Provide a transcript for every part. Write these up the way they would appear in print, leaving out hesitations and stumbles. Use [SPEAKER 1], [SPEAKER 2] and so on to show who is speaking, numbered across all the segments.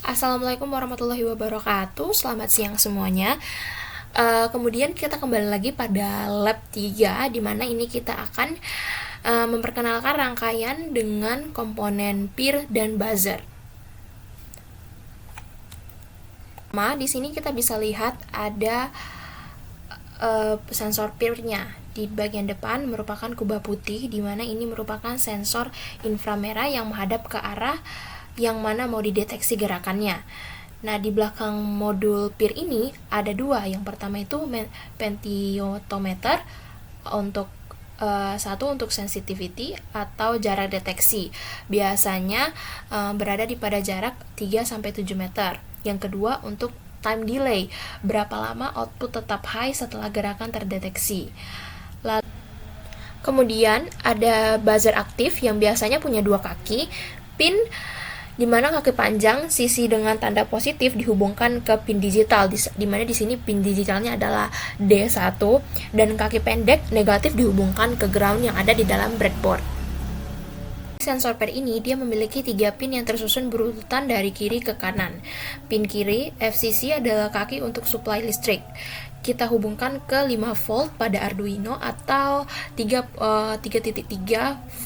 [SPEAKER 1] Assalamualaikum warahmatullahi wabarakatuh. Selamat siang semuanya. Kemudian kita kembali lagi pada lab 3, di mana ini kita akan memperkenalkan rangkaian dengan komponen peer dan buzzer. Di sini kita bisa lihat ada sensor peer-nya. Di bagian depan merupakan kubah putih, di mana ini merupakan sensor inframerah yang menghadap ke arah yang mana mau dideteksi gerakannya. Nah, di belakang modul peer ini ada dua. Yang pertama itu pentiometer untuk satu untuk sensitivity atau jarak deteksi. Biasanya berada di pada jarak 3-7 meter. Yang kedua untuk time delay, berapa lama output tetap high setelah gerakan terdeteksi. Kemudian ada buzzer aktif yang biasanya punya dua kaki, pin di mana kaki panjang sisi dengan tanda positif dihubungkan ke pin digital, di mana di sini pin digitalnya adalah D1, dan kaki pendek negatif dihubungkan ke ground yang ada di dalam breadboard. Sensor pair ini dia memiliki 3 pin yang tersusun berurutan dari kiri ke kanan. Pin kiri FCC adalah kaki untuk supply listrik. Kita hubungkan ke 5 volt pada Arduino atau 3.3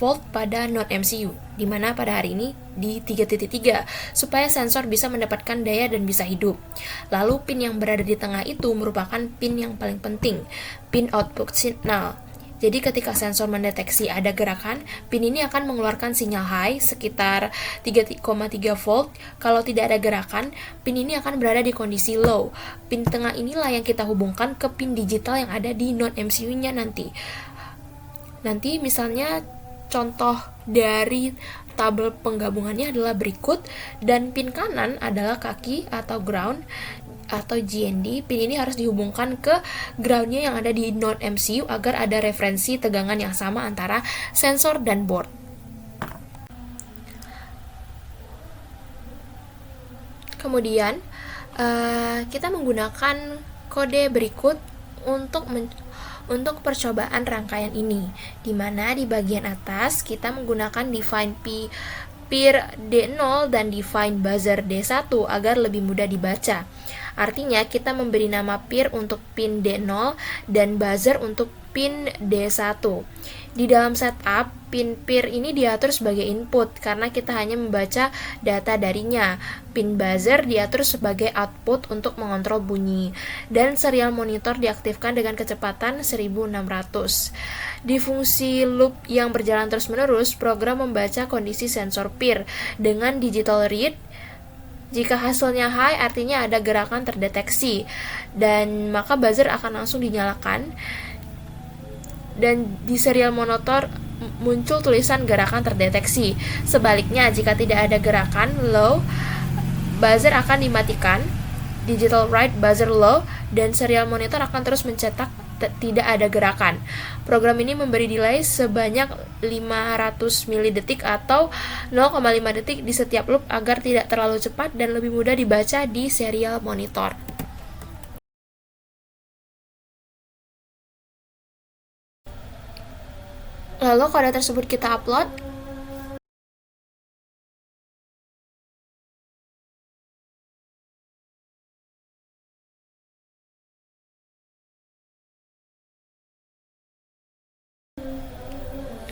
[SPEAKER 1] volt pada Node MCU, di mana pada hari ini di 3.3 supaya sensor bisa mendapatkan daya dan bisa hidup. Lalu pin yang berada di tengah itu merupakan pin yang paling penting, pin output signal. Jadi ketika sensor mendeteksi ada gerakan, pin ini akan mengeluarkan sinyal high sekitar 3,3 volt. Kalau tidak ada gerakan, pin ini akan berada di kondisi low. Pin tengah inilah yang kita hubungkan ke pin digital yang ada di node MCU-nya nanti. Nanti misalnya contoh dari tabel penggabungannya adalah berikut, dan pin kanan adalah kaki atau ground atau GND. Pin ini harus dihubungkan ke groundnya yang ada di node MCU agar ada referensi tegangan yang sama antara sensor dan board. Kemudian kita menggunakan kode berikut untuk percobaan rangkaian ini, di mana di bagian atas kita menggunakan define peer D0 dan define buzzer D1 agar lebih mudah dibaca. Artinya kita memberi nama peer untuk pin D0 dan buzzer untuk pin D1. Di dalam setup, pin peer ini diatur sebagai input karena kita hanya membaca data darinya. Pin buzzer diatur sebagai output untuk mengontrol bunyi, dan serial monitor diaktifkan dengan kecepatan 1600. Di fungsi loop yang berjalan terus-menerus, program membaca kondisi sensor peer dengan digital read. Jika hasilnya high, artinya ada gerakan terdeteksi, dan maka buzzer akan langsung dinyalakan, dan di serial monitor muncul tulisan gerakan terdeteksi. Sebaliknya, jika tidak ada gerakan low, buzzer akan dimatikan, digital write buzzer low, dan serial monitor akan terus mencetak tidak ada gerakan. Program ini memberi delay sebanyak 500 milidetik atau 0,5 detik di setiap loop agar tidak terlalu cepat dan lebih mudah dibaca di serial monitor. Lalu kode tersebut kita upload.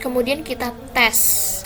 [SPEAKER 1] Kemudian kita tes.